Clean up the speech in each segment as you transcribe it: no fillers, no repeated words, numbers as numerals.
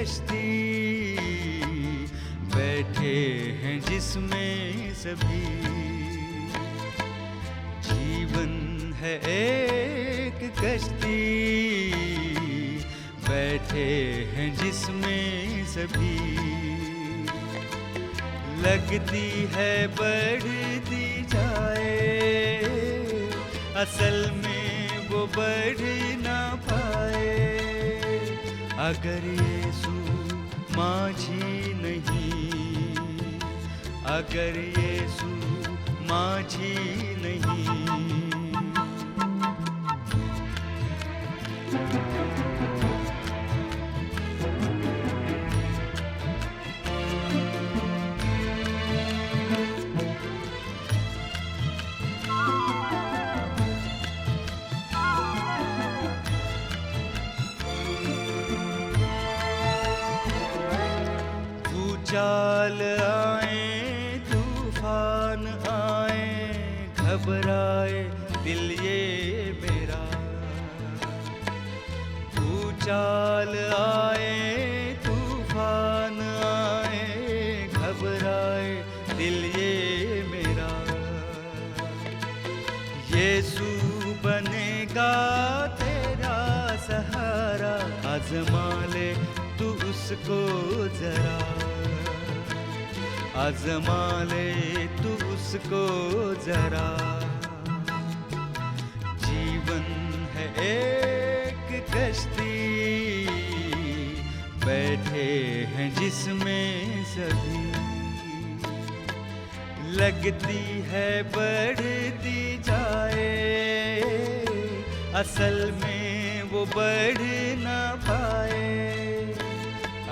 कश्ती, बैठे हैं जिसमें सभी। जीवन है एक कश्ती, बैठे हैं जिसमें सभी। लगती है बढ़ती जाए, असल में वो बढ़ ना पाए। अगर यीशु माझी नहीं, अगर यीशु माझी नहीं। चाल आए तूफान आए, घबराए दिल ये मेरा। चाल आए तूफान आए, घबराए दिल ये मेरा। यीशु बनेगा तेरा सहारा, आज़मा ले तू उसको जरा, आज़मा ले तू उसको जरा। जीवन है एक कश्ती, बैठे हैं जिसमें सभी। लगती है बढ़ती जाए, असल में वो बढ़ ना पाए।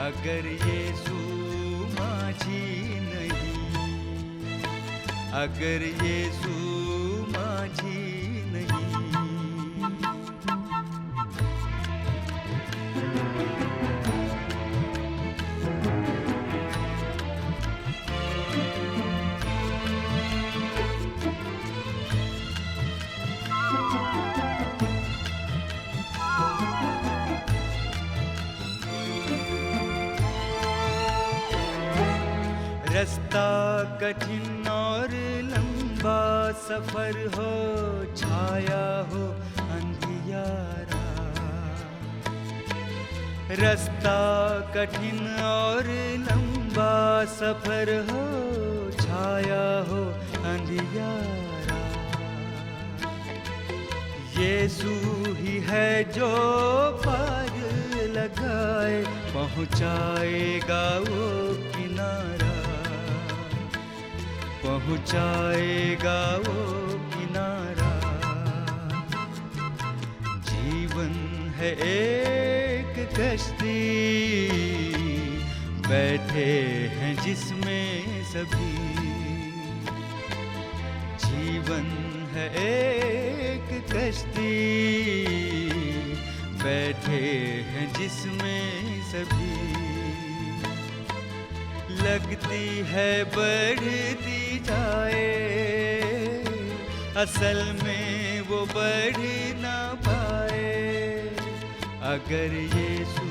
अगर यीशु माझी नहीं, अगर यीशु माझी नहीं। रास्ता कठिन और लंबा सफर हो, छाया हो अंधियारा। रास्ता कठिन और लंबा सफर हो, छाया हो अंधियारा। यीशु ही है जो पार लगाए, पहुँचाएगा वो किनारा, पहुँचाएगा वो किनारा। जीवन है एक कश्ती, बैठे हैं जिसमें सभी। जीवन है एक कश्ती, बैठे हैं जिसमें सभी। लगती है बढ़ती जाए, असल में वो बढ़ ना पाए। अगर यीशु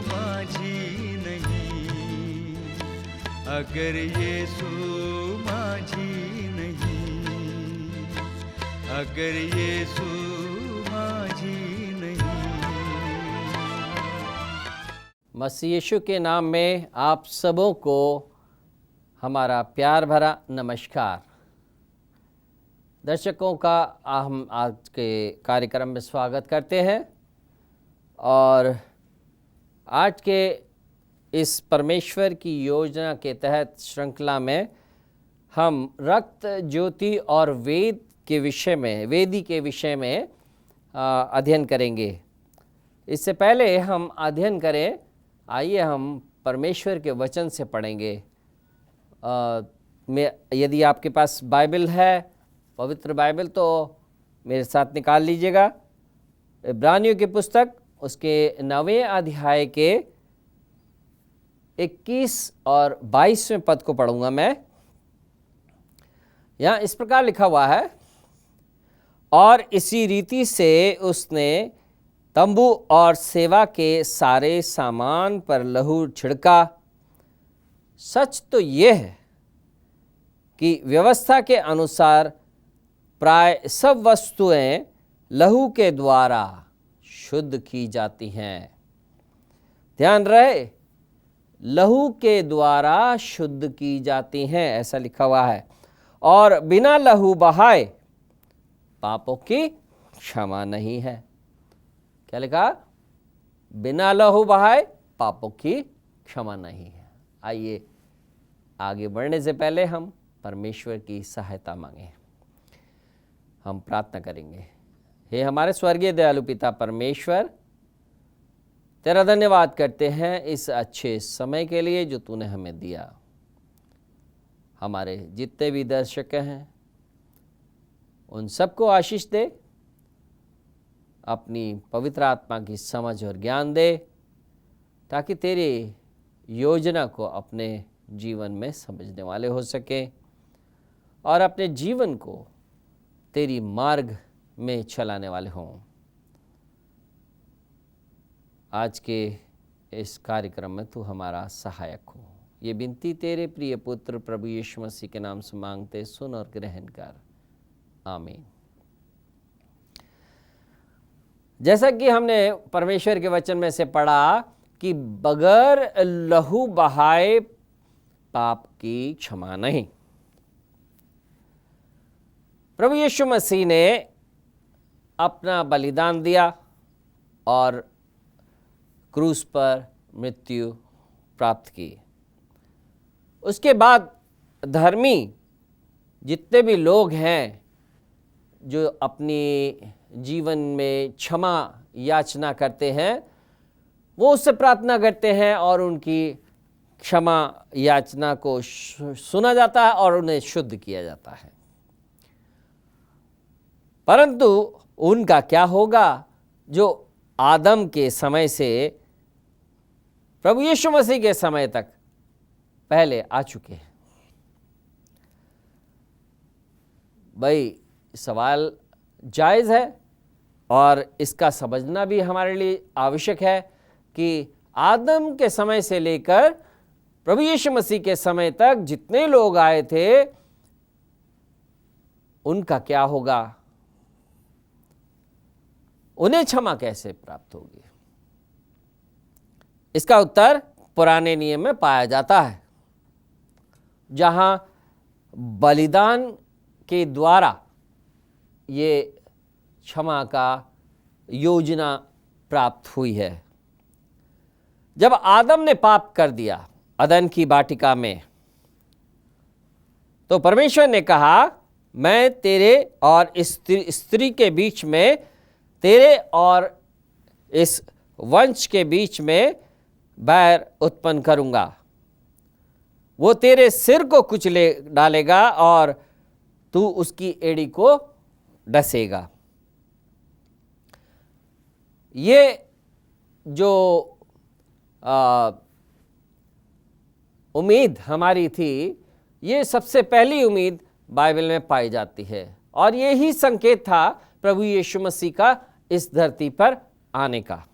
माझी नहीं, अगर यीशु माझी नहीं, अगर यीशु माझी नहीं। मसीह यीशु के नाम में आप सबों को हमारा प्यार भरा नमस्कार। दर्शकों का हम आज के कार्यक्रम में स्वागत करते हैं और आज के इस परमेश्वर की योजना के तहत श्रृंखला में हम रक्त, ज्योति और वेद के विषय में, वेदी के विषय में अध्ययन करेंगे। इससे पहले हम अध्ययन करें, आइए हम परमेश्वर के वचन से पढ़ेंगे। यदि आपके पास बाइबल है, पवित्र बाइबल, तो मेरे साथ निकाल लीजिएगा। इब्रानियों की पुस्तक उसके 9वें अध्याय के 21 और 22वें पद को पढ़ूंगा मैं। यहाँ इस प्रकार लिखा हुआ है, और इसी रीति से उसने तंबू और सेवा के सारे सामान पर लहू छिड़का। सच तो यह है कि व्यवस्था के अनुसार प्राय सब वस्तुएं लहू के द्वारा शुद्ध की जाती हैं। ध्यान रहे, लहू के द्वारा शुद्ध की जाती हैं, ऐसा लिखा हुआ है। और बिना लहू बहाए पापों की क्षमा नहीं है। क्या लिखा? बिना लहू बहाए पापों की क्षमा नहीं है। आइए आगे बढ़ने से पहले हम परमेश्वर की सहायता मांगे। हम प्रार्थना करेंगे। हे हमारे स्वर्गीय दयालु पिता परमेश्वर, तेरा धन्यवाद करते हैं इस अच्छे समय के लिए जो तूने हमें दिया। हमारे जितने भी दर्शक हैं उन सबको आशीष दे, अपनी पवित्र आत्मा की समझ और ज्ञान दे, ताकि तेरी योजना को अपने जीवन में समझने वाले हो सके और अपने जीवन को तेरी मार्ग में चलाने वाले हों। आज के इस कार्यक्रम में तू हमारा सहायक हो। ये विनती तेरे प्रिय पुत्र प्रभु यीशु मसीह के नाम से मांगते, सुन और ग्रहण कर। आमीन। जैसा कि हमने परमेश्वर के वचन में से पढ़ा कि बगैर लहू बहाए पाप की क्षमा नहीं। प्रभु यीशु मसीह ने अपना बलिदान दिया और क्रूस पर मृत्यु प्राप्त की। उसके बाद धर्मी जितने भी लोग हैं जो अपनी जीवन में क्षमा याचना करते हैं, वो उससे प्रार्थना करते हैं और उनकी क्षमा याचना को सुना जाता है और उन्हें शुद्ध किया जाता है। परंतु उनका क्या होगा जो आदम के समय से प्रभु यीशु मसीह के समय तक पहले आ चुके हैं? भाई, सवाल जायज़ है और इसका समझना भी हमारे लिए आवश्यक है कि आदम के समय से लेकर प्रभु यीशु मसीह के समय तक जितने लोग आए थे उनका क्या होगा, उन्हें क्षमा कैसे प्राप्त होगी? इसका उत्तर पुराने नियम में पाया जाता है, जहां बलिदान के द्वारा ये क्षमा का योजना प्राप्त हुई है। जब आदम ने पाप कर दिया अदन की वाटिका में, तो परमेश्वर ने कहा, मैं तेरे और स्त्री के बीच में, तेरे और इस वंश के बीच में बैर उत्पन्न करूंगा। वो तेरे सिर को कुचले डालेगा और तू उसकी एड़ी को डसेगा। ये जो उम्मीद हमारी थी, ये सबसे पहली उम्मीद बाइबल में पाई जाती है और यही संकेत था प्रभु यीशु मसीह का इस धरती पर आने का।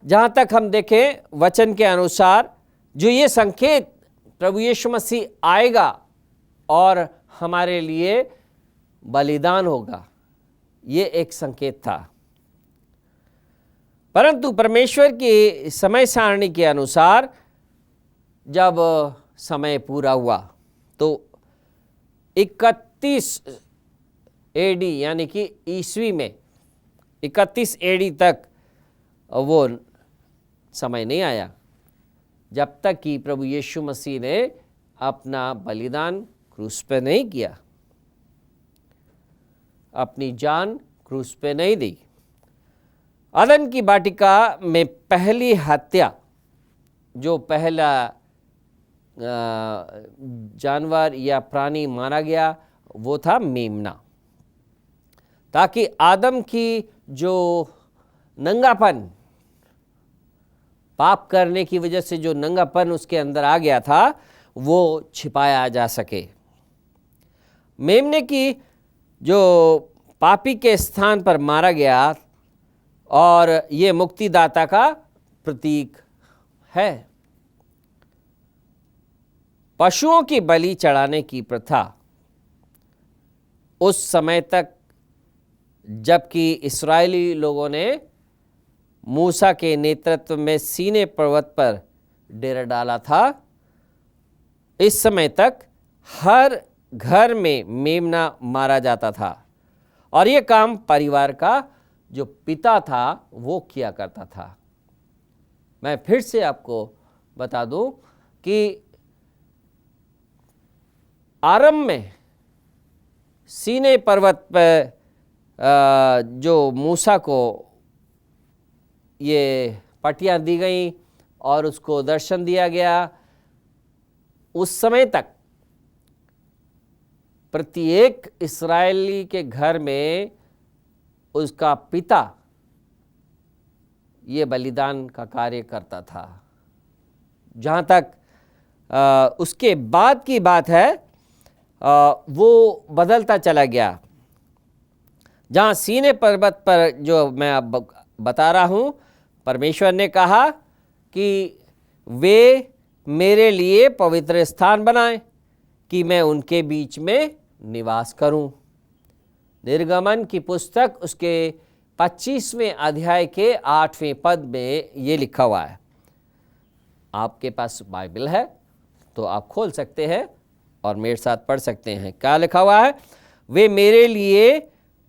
जहां तक हम देखें वचन के अनुसार, जो ये संकेत प्रभु यीशु मसीह आएगा और हमारे लिए बलिदान होगा, ये एक संकेत था। परंतु परमेश्वर की समय सारणी के अनुसार जब समय पूरा हुआ तो 31 एडी यानी कि ईस्वी में 31 एडी तक वो समय नहीं आया जब तक कि प्रभु यीशु मसीह ने अपना बलिदान क्रूस पे नहीं किया, अपनी जान क्रूस पे नहीं दी। अदन की वाटिका में पहली हत्या, जो पहला जानवर या प्राणी मारा गया, वो था मेमना, ताकि आदम की जो नंगापन, पाप करने की वजह से जो नंगापन उसके अंदर आ गया था, वो छिपाया जा सके। मेमने की जो पापी के स्थान पर मारा गया और ये मुक्तिदाता का प्रतीक है। पशुओं की बलि चढ़ाने की प्रथा उस समय तक, जबकि इस्राएली लोगों ने मूसा के नेतृत्व में सीनै पर्वत पर डेरा डाला था, इस समय तक हर घर में मेमना मारा जाता था और ये काम परिवार का जो पिता था वो किया करता था। मैं फिर से आपको बता दूं कि आरंभ में सीनै पर्वत पर जो मूसा को ये पटियां दी गई और उसको दर्शन दिया गया, उस समय तक प्रत्येक इस्राएली के घर में उसका पिता ये बलिदान का कार्य करता था। जहाँ तक उसके बाद की बात है, वो बदलता चला गया। जहाँ सीनै पर्वत पर जो मैं अब बता रहा हूँ, परमेश्वर ने कहा कि वे मेरे लिए पवित्र स्थान बनाएं कि मैं उनके बीच में निवास करूं। निर्गमन की पुस्तक उसके 25वें अध्याय के 8वें पद में ये लिखा हुआ है। आपके पास बाइबल है तो आप खोल सकते हैं और मेरे साथ पढ़ सकते हैं। क्या लिखा हुआ है? वे मेरे लिए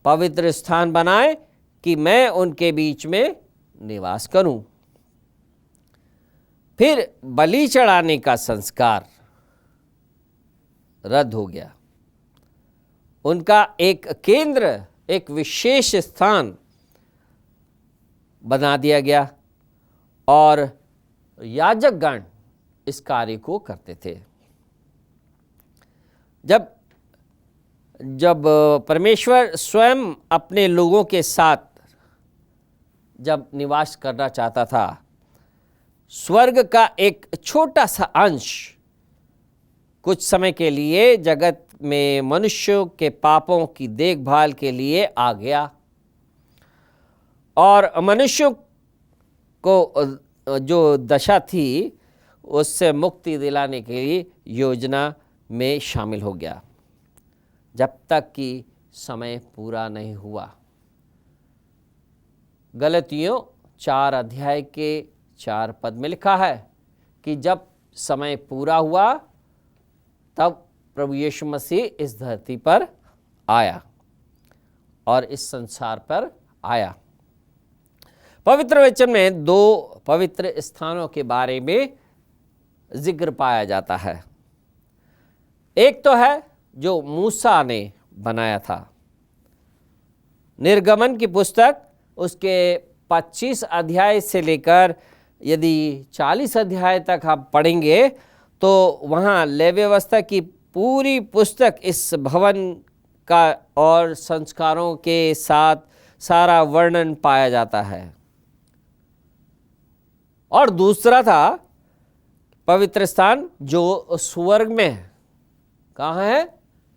पवित्र स्थान बनाएं कि मैं उनके बीच में निवास करूं। फिर बलि चढ़ाने का संस्कार रद्द हो गया। उनका एक केंद्र, एक विशेष स्थान बना दिया गया और याजकगण इस कार्य को करते थे। जब परमेश्वर स्वयं अपने लोगों के साथ जब निवास करना चाहता था, स्वर्ग का एक छोटा सा अंश कुछ समय के लिए जगत में मनुष्यों के पापों की देखभाल के लिए आ गया और मनुष्यों को जो दशा थी उससे मुक्ति दिलाने के लिए योजना में शामिल हो गया, जब तक कि समय पूरा नहीं हुआ। गलतियों 4 अध्याय के 4 पद में लिखा है कि जब समय पूरा हुआ तब प्रभु यीशु मसीह इस धरती पर आया और इस संसार पर आया। पवित्र वचन में 2 पवित्र स्थानों के बारे में जिक्र पाया जाता है। एक तो है जो मूसा ने बनाया था। निर्गमन की पुस्तक उसके 25 अध्याय से लेकर यदि 40 अध्याय तक आप पढ़ेंगे तो वहाँ लेवी व्यवस्था की पूरी पुस्तक इस भवन का और संस्कारों के साथ सारा वर्णन पाया जाता है। और दूसरा था पवित्र स्थान जो स्वर्ग में है। कहाँ है?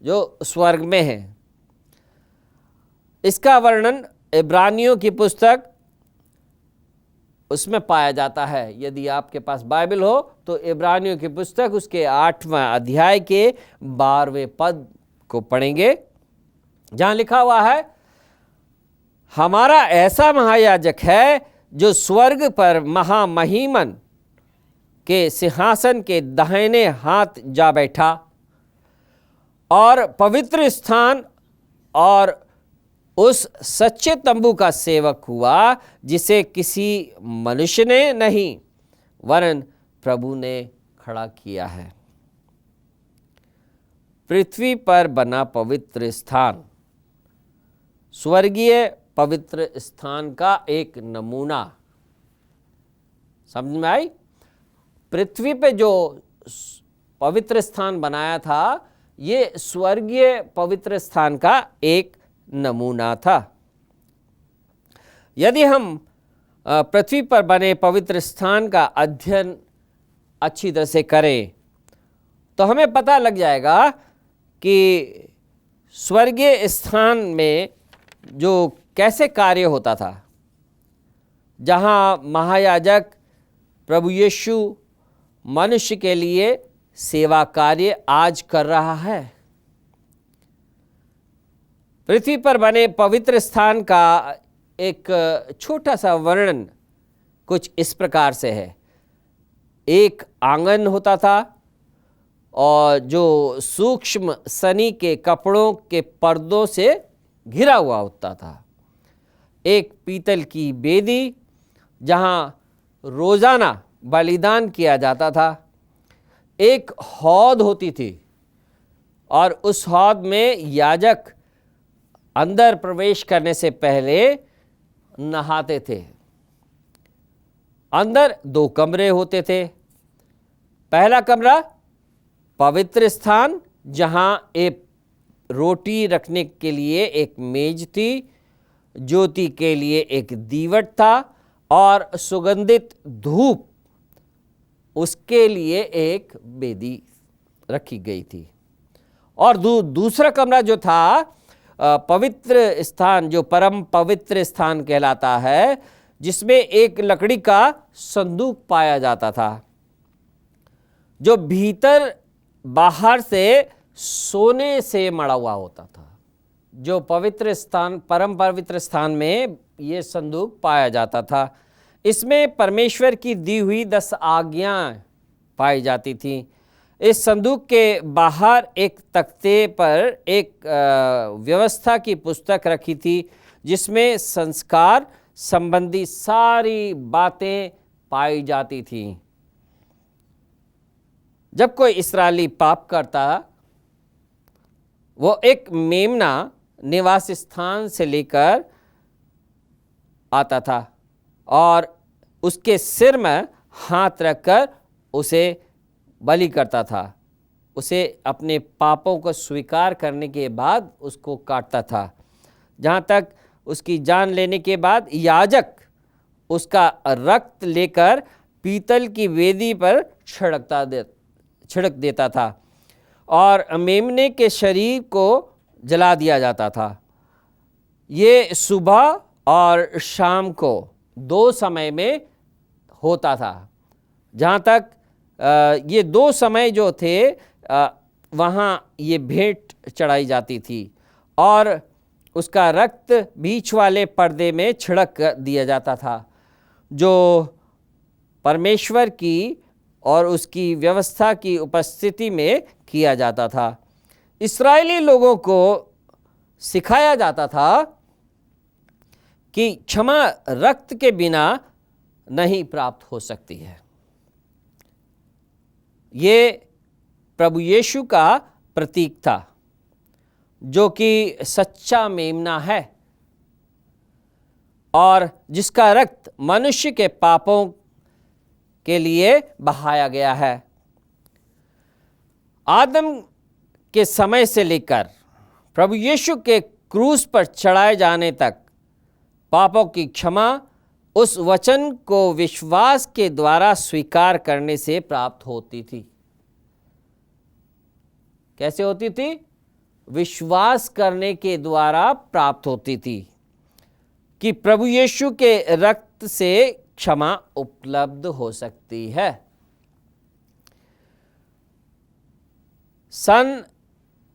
जो स्वर्ग में है। इसका वर्णन इब्रानियों की पुस्तक उसमें पाया जाता है। यदि आपके पास बाइबल हो तो इब्रानियों की पुस्तक उसके 8वां अध्याय के 12वें पद को पढ़ेंगे, जहां लिखा हुआ है, हमारा ऐसा महायाजक है जो स्वर्ग पर महामहिमन के सिंहासन के दाहिने हाथ जा बैठा और पवित्र स्थान और उस सच्चे तंबू का सेवक हुआ जिसे किसी मनुष्य ने नहीं वरन प्रभु ने खड़ा किया है। पृथ्वी पर बना पवित्र स्थान स्वर्गीय पवित्र स्थान का एक नमूना। समझ में आई? पृथ्वी पे जो पवित्र स्थान बनाया था ये स्वर्गीय पवित्र स्थान का एक नमूना था। यदि हम पृथ्वी पर बने पवित्र स्थान का अध्ययन अच्छी तरह से करें तो हमें पता लग जाएगा कि स्वर्गीय स्थान में जो कैसे कार्य होता था, जहाँ महायाजक प्रभु यीशु मनुष्य के लिए सेवा कार्य आज कर रहा है। पृथ्वी पर बने पवित्र स्थान का एक छोटा सा वर्णन कुछ इस प्रकार से है। एक आंगन होता था और जो सूक्ष्म सनी के कपड़ों के पर्दों से घिरा हुआ होता था। एक पीतल की बेदी जहाँ रोजाना बलिदान किया जाता था। एक हौद होती थी और उस हौद में याजक अंदर प्रवेश करने से पहले नहाते थे। अंदर 2 कमरे होते थे। पहला कमरा पवित्र स्थान, जहां एक रोटी रखने के लिए एक मेज थी, ज्योति के लिए एक दीवट था और सुगंधित धूप उसके लिए एक बेदी रखी गई थी। और दूसरा कमरा जो था पवित्र स्थान, जो परम पवित्र स्थान कहलाता है, जिसमें एक लकड़ी का संदूक पाया जाता था, जो भीतर बाहर से सोने से मड़ा हुआ होता था। जो पवित्र स्थान, परम पवित्र स्थान में ये संदूक पाया जाता था। इसमें परमेश्वर की दी हुई 10 आज्ञाएं पाई जाती थी। इस संदूक के बाहर एक तख्ते पर एक व्यवस्था की पुस्तक रखी थी, जिसमें संस्कार संबंधी सारी बातें पाई जाती थी। जब कोई इस्राएली पाप करता, वो एक मेमना निवास स्थान से लेकर आता था और उसके सिर में हाथ रखकर उसे बलि करता था। उसे अपने पापों को स्वीकार करने के बाद उसको काटता था। जहाँ तक उसकी जान लेने के बाद याजक उसका रक्त लेकर पीतल की वेदी पर छिड़क देता था और मेमने के शरीर को जला दिया जाता था। ये सुबह और शाम को 2 समय में होता था। जहाँ तक ये 2 समय जो थे, वहाँ ये भेंट चढ़ाई जाती थी और उसका रक्त बीच वाले पर्दे में छिड़क दिया जाता था, जो परमेश्वर की और उसकी व्यवस्था की उपस्थिति में किया जाता था। इस्राएली लोगों को सिखाया जाता था कि क्षमा रक्त के बिना नहीं प्राप्त हो सकती है। ये प्रभु यीशु का प्रतीक था, जो कि सच्चा मेमना है और जिसका रक्त मनुष्य के पापों के लिए बहाया गया है। आदम के समय से लेकर प्रभु यीशु के क्रूस पर चढ़ाए जाने तक पापों की क्षमा उस वचन को विश्वास के द्वारा स्वीकार करने से प्राप्त होती थी। कैसे होती थी? विश्वास करने के द्वारा प्राप्त होती थी कि प्रभु यीशु के रक्त से क्षमा उपलब्ध हो सकती है। सन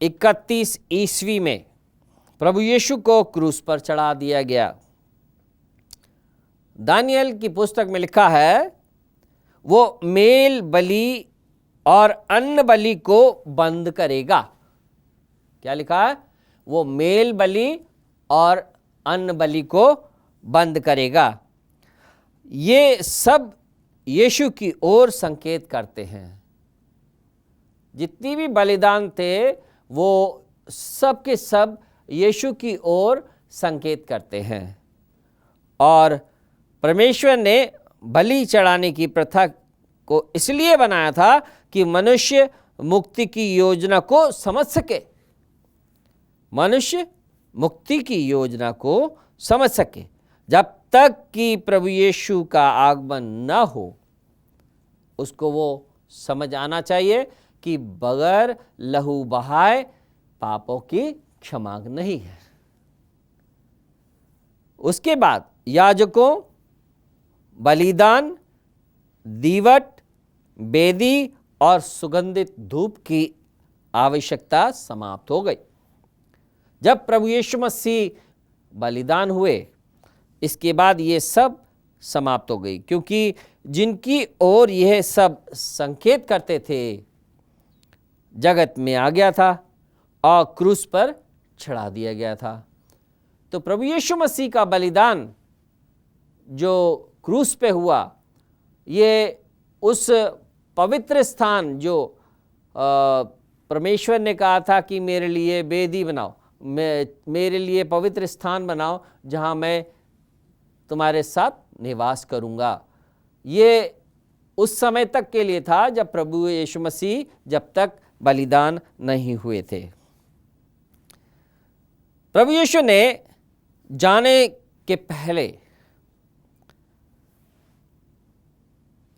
31 ईस्वी में प्रभु यीशु को क्रूस पर चढ़ा दिया गया। दानियल की पुस्तक में लिखा है, वो मेल बलि और अन्न बलि को बंद करेगा। क्या लिखा है? वो मेल बलि और अन्न बलि को बंद करेगा। ये सब यीशु की ओर संकेत करते हैं। जितनी भी बलिदान थे, वो सब के सब यीशु की ओर संकेत करते हैं। और परमेश्वर ने बलि चढ़ाने की प्रथा को इसलिए बनाया था कि मनुष्य मुक्ति की योजना को समझ सके। मनुष्य मुक्ति की योजना को समझ सके। जब तक कि प्रभु यीशु का आगमन न हो, उसको वो समझ आना चाहिए कि बगैर लहू बहाए पापों की क्षमा नहीं है। उसके बाद याजकों, बलिदान, दीवट, बेदी और सुगंधित धूप की आवश्यकता समाप्त हो गई। जब प्रभु यीशु मसीह बलिदान हुए, इसके बाद ये सब समाप्त हो गई, क्योंकि जिनकी ओर यह सब संकेत करते थे जगत में आ गया था और क्रूस पर चढ़ा दिया गया था। तो प्रभु यीशु मसीह का बलिदान जो क्रूस पे हुआ, ये उस पवित्र स्थान जो परमेश्वर ने कहा था कि मेरे लिए वेदी बनाओ, मेरे लिए पवित्र स्थान बनाओ जहां मैं तुम्हारे साथ निवास करूंगा, ये उस समय तक के लिए था जब प्रभु यीशु मसीह जब तक बलिदान नहीं हुए थे। प्रभु यीशु ने जाने के पहले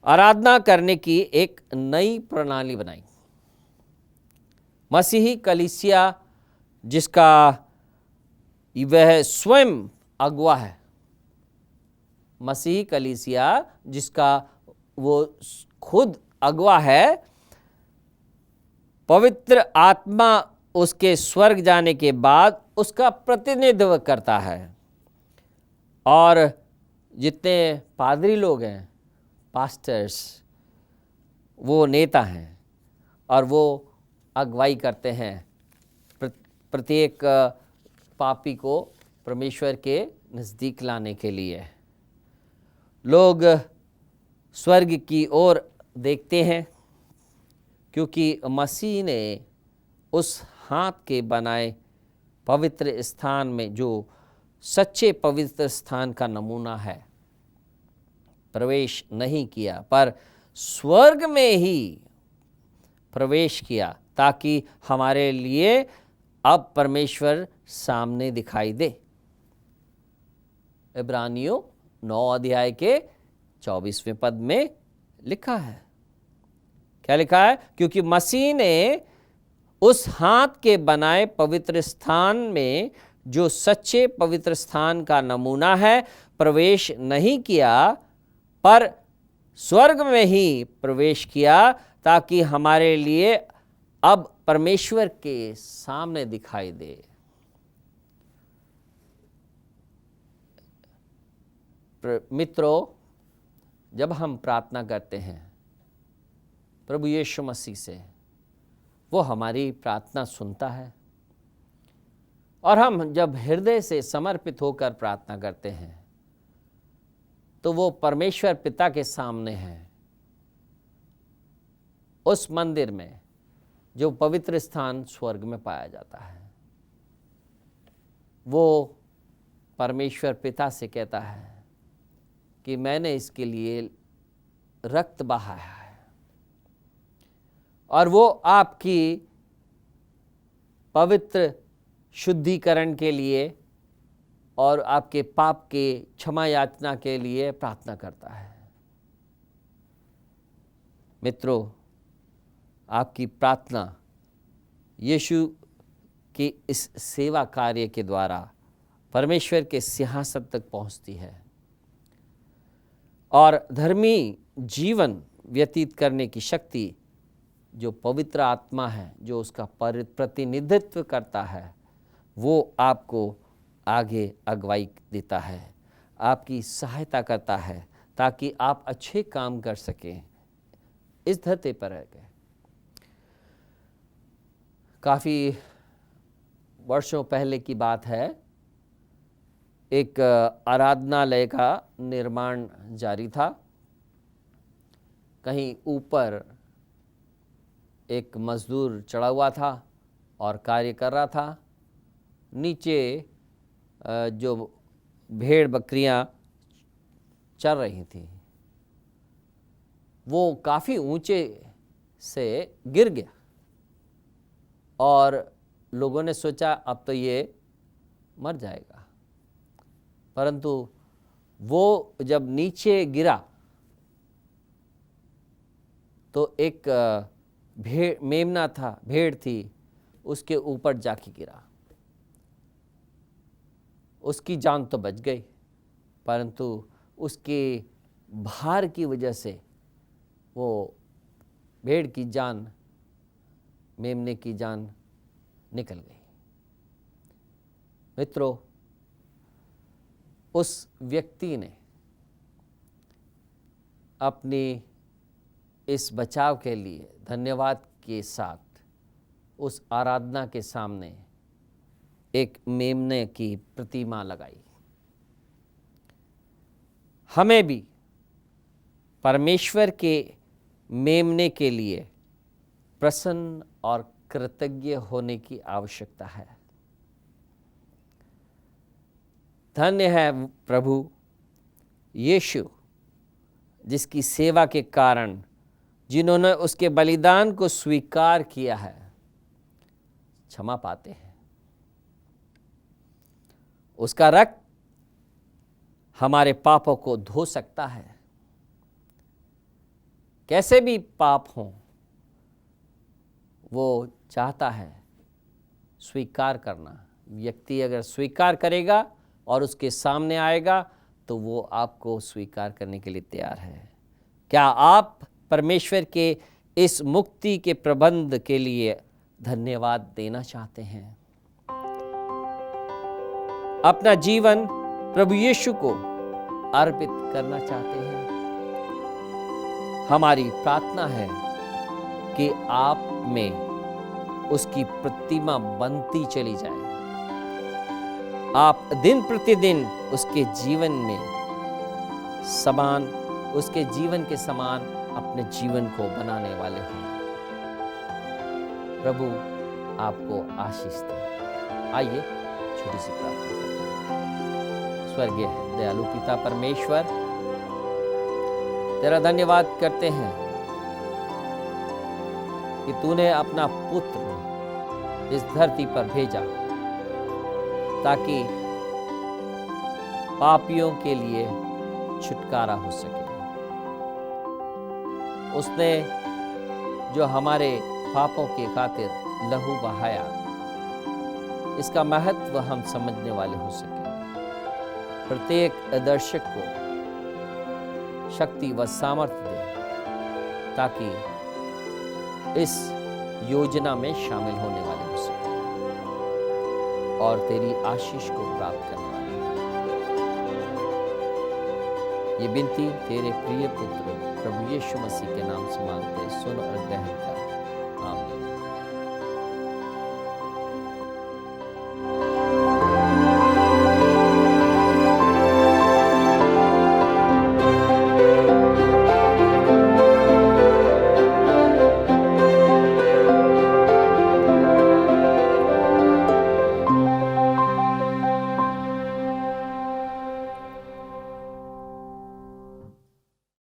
आराधना करने की एक नई प्रणाली बनाई। मसीही कलीसिया, जिसका वह स्वयं अगुवा है, मसीही कलीसिया जिसका वो खुद अगुवा है, पवित्र आत्मा उसके स्वर्ग जाने के बाद उसका प्रतिनिधित्व करता है। और जितने पादरी लोग हैं, पास्टर्स, वो नेता हैं और वो अगुवाई करते हैं प्रत्येक पापी को परमेश्वर के नज़दीक लाने के लिए। लोग स्वर्ग की ओर देखते हैं क्योंकि मसीह ने उस हाथ के बनाए पवित्र स्थान में, जो सच्चे पवित्र स्थान का नमूना है, प्रवेश नहीं किया, पर स्वर्ग में ही प्रवेश किया ताकि हमारे लिए अब परमेश्वर सामने दिखाई दे। इब्रानियों 9 अध्याय के 24वें पद में लिखा है, क्या लिखा है? क्योंकि मसीह ने उस हाथ के बनाए पवित्र स्थान में, जो सच्चे पवित्र स्थान का नमूना है, प्रवेश नहीं किया, पर स्वर्ग में ही प्रवेश किया ताकि हमारे लिए अब परमेश्वर के सामने दिखाई दे। मित्रों, जब हम प्रार्थना करते हैं प्रभु यीशु मसीह से, वो हमारी प्रार्थना सुनता है। और हम जब हृदय से समर्पित होकर प्रार्थना करते हैं तो वो परमेश्वर पिता के सामने है, उस मंदिर में जो पवित्र स्थान स्वर्ग में पाया जाता है। वो परमेश्वर पिता से कहता है कि मैंने इसके लिए रक्त बहाया है, और वो आपकी पवित्र शुद्धिकरण के लिए और आपके पाप के क्षमा याचना के लिए प्रार्थना करता है। मित्रों, आपकी प्रार्थना यीशु की इस सेवा कार्य के द्वारा परमेश्वर के सिंहासन तक पहुंचती है और धर्मी जीवन व्यतीत करने की शक्ति जो पवित्र आत्मा है, जो उसका प्रतिनिधित्व करता है, वो आपको आगे अगुवाई देता है, आपकी सहायता करता है ताकि आप अच्छे काम कर सकें इस धरती पर रह गए। काफ़ी वर्षों पहले की बात है, एक आराधनालय का निर्माण जारी था। कहीं ऊपर एक मजदूर चढ़ा हुआ था और कार्य कर रहा था। नीचे जो भेड़ बकरियां चर रही थी, वो काफ़ी ऊंचे से गिर गया और लोगों ने सोचा अब तो ये मर जाएगा। परंतु वो जब नीचे गिरा तो एक मेमना था, भेड़ थी, उसके ऊपर जाके गिरा। उसकी जान तो बच गई, परंतु उसके भार की वजह से वो भेड़ की जान, मेमने की जान निकल गई। मित्रों, उस व्यक्ति ने अपनी इस बचाव के लिए धन्यवाद के साथ उस आराधना के सामने एक मेमने की प्रतिमा लगाई। हमें भी परमेश्वर के मेमने के लिए प्रसन्न और कृतज्ञ होने की आवश्यकता है। धन्य है प्रभु यीशु, जिसकी सेवा के कारण, जिन्होंने उसके बलिदान को स्वीकार किया है, क्षमा पाते हैं। उसका रक्त हमारे पापों को धो सकता है। कैसे भी पाप हों, वो चाहता है स्वीकार करना। व्यक्ति अगर स्वीकार करेगा और उसके सामने आएगा तो वो आपको स्वीकार करने के लिए तैयार है। क्या आप परमेश्वर के इस मुक्ति के प्रबंध के लिए धन्यवाद देना चाहते हैं? अपना जीवन प्रभु यीशु को अर्पित करना चाहते हैं? हमारी प्रार्थना है कि आप में उसकी प्रतिमा बनती चली जाए। आप दिन प्रतिदिन उसके जीवन में समान, उसके जीवन के समान अपने जीवन को बनाने वाले हैं। प्रभु आपको आशीष दे। आइए छोटी सी प्रार्थना करते हैं। स्वर्गीय दयालु पिता परमेश्वर, तेरा धन्यवाद करते हैं कि तूने अपना पुत्र इस धरती पर भेजा ताकि पापियों के लिए छुटकारा हो सके। उसने जो हमारे पापों के खातिर लहू बहाया, इसका महत्व हम समझने वाले हो सके। प्रत्येक दर्शक को शक्ति व सामर्थ्य दे ताकि इस योजना में शामिल होने वाले हो सके और तेरी आशीष को प्राप्त करने वाले। ये विनती तेरे प्रिय पुत्र प्रभु यीशु मसीह के नाम से मांगते, सुन और ग्रहण कर।